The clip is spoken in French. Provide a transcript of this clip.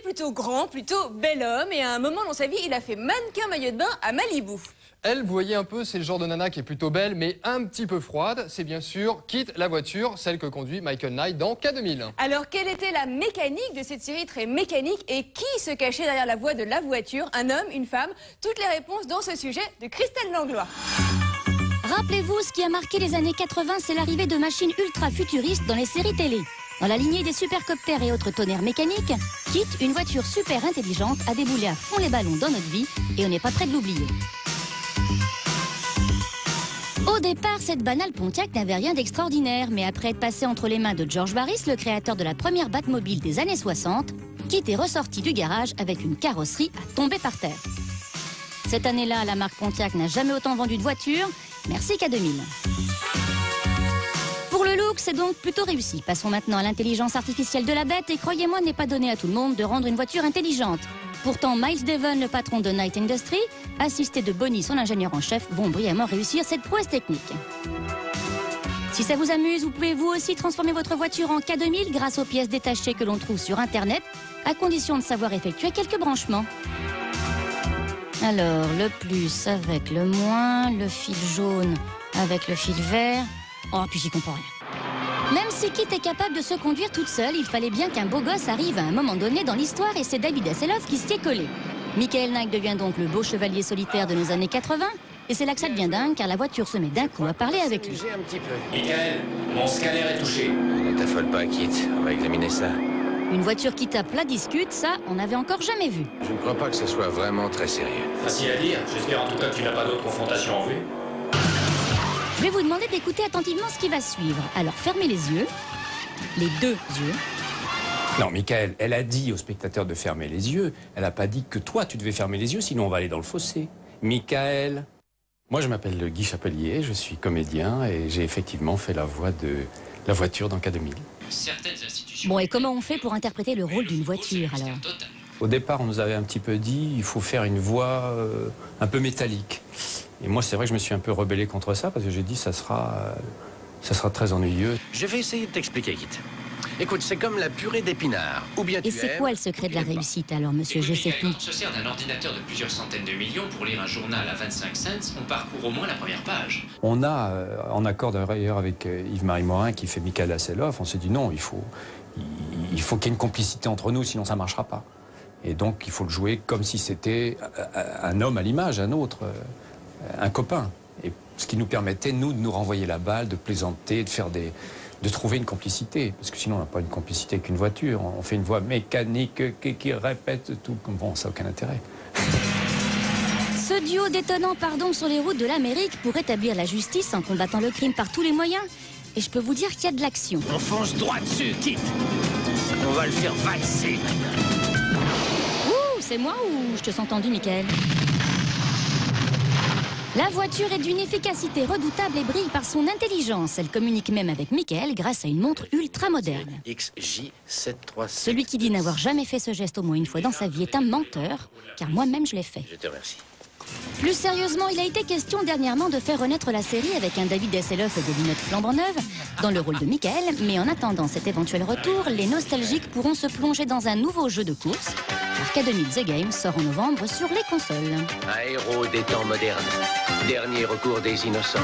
plutôt grand, plutôt bel homme. Et à un moment dans sa vie, il a fait mannequin maillot de bain à Malibu. Elle, vous voyez un peu, c'est le genre de nana qui est plutôt belle, mais un petit peu froide. C'est bien sûr Kit, la voiture, celle que conduit Michael Knight dans K2000. Alors, quelle était la mécanique de cette série très mécanique et qui se cachait derrière la voix de la voiture? Un homme, une femme? Toutes les réponses dans ce sujet de Christelle Langlois. Rappelez-vous, ce qui a marqué les années 80, c'est l'arrivée de machines ultra futuristes dans les séries télé. Dans la lignée des supercoptères et autres tonnerres mécaniques, Kit, une voiture super intelligente, a déboulé à fond les ballons dans notre vie et on n'est pas prêt de l'oublier. Au départ, cette banale Pontiac n'avait rien d'extraordinaire, mais après être passée entre les mains de George Barris, le créateur de la première Batmobile des années 60, Kit est ressorti du garage avec une carrosserie à tomber par terre. Cette année-là, la marque Pontiac n'a jamais autant vendu de voitures. Merci K2000. Pour le look, c'est donc plutôt réussi. Passons maintenant à l'intelligence artificielle de la bête et croyez-moi, n'est pas donné à tout le monde de rendre une voiture intelligente. Pourtant, Miles Devon, le patron de Knight Industries, assisté de Bonnie, son ingénieur en chef, vont brillamment réussir cette prouesse technique. Si ça vous amuse, vous pouvez vous aussi transformer votre voiture en K2000 grâce aux pièces détachées que l'on trouve sur Internet, à condition de savoir effectuer quelques branchements. Alors, le plus avec le moins, le fil jaune avec le fil vert. Oh, puis j'y comprends rien. Même si Kit est capable de se conduire toute seule, il fallait bien qu'un beau gosse arrive à un moment donné dans l'histoire et c'est David Hasselhoff qui s'y est collé. Michael Knight devient donc le beau chevalier solitaire de nos années 80 et c'est là que ça devient dingue car la voiture se met d'un coup à parler avec lui. Michael, mon scanner est touché. Ne t'affole pas, Kit, on va examiner ça. Une voiture qui tape la discute, ça, on n'avait encore jamais vu. Je ne crois pas que ce soit vraiment très sérieux. Facile à dire, j'espère en tout cas que tu n'as pas d'autres confrontations en vue. Je vais vous demander d'écouter attentivement ce qui va suivre. Alors fermez les yeux, les deux yeux. Non, Michael, elle a dit aux spectateurs de fermer les yeux. Elle n'a pas dit que toi, tu devais fermer les yeux, sinon on va aller dans le fossé. Michael. Moi, je m'appelle Guy Chapelier, je suis comédien et j'ai effectivement fait la voix de la voiture dans K2000. Bon, et comment on fait pour interpréter le rôle d'une voiture, alors? Au départ, on nous avait un petit peu dit il faut faire une voix un peu métallique. Et moi, c'est vrai que je me suis un peu rebellé contre ça parce que j'ai dit ça sera très ennuyeux. Je vais essayer de t'expliquer, Kit. Écoute, c'est comme la purée d'épinards. Ou bien Et c'est quoi le secret de la réussite, alors, monsieur Je sais tout? On se sert d'un ordinateur de plusieurs centaines de millions pour lire un journal à 25 cents. On parcourt au moins la première page. On a, en accord d'ailleurs avec Yves-Marie Morin qui fait Michael Hasselhoff, on s'est dit non, il faut qu'il y ait une complicité entre nous, sinon ça ne marchera pas. Et donc, il faut le jouer comme si c'était un homme à l'image, un autre, un copain. Et ce qui nous permettait, nous, de nous renvoyer la balle, de plaisanter, de trouver une complicité. Parce que sinon, on n'a pas une complicité avec une voiture. On fait une voix mécanique qui répète tout. Bon, ça n'a aucun intérêt. Ce duo détonnant part donc sur les routes de l'Amérique pour établir la justice en combattant le crime par tous les moyens. Et je peux vous dire qu'il y a de l'action. On fonce droit dessus, Kit. On va le faire valser. Ouh, c'est moi ou je te sens tendu, Michael? La voiture est d'une efficacité redoutable et brille par son intelligence. Elle communique même avec Michael grâce à une montre ultra moderne. XJ737. Celui qui dit n'avoir jamais fait ce geste au moins une fois dans sa vie est un menteur, car moi-même je l'ai fait. Je te remercie. Plus sérieusement, il a été question dernièrement de faire renaître la série avec un David Hasselhoff et des lunettes flambant neuves dans le rôle de Michael, mais en attendant cet éventuel retour, les nostalgiques pourront se plonger dans un nouveau jeu de course, car K2000 The Game sort en novembre sur les consoles. Un héros des temps modernes, dernier recours des innocents.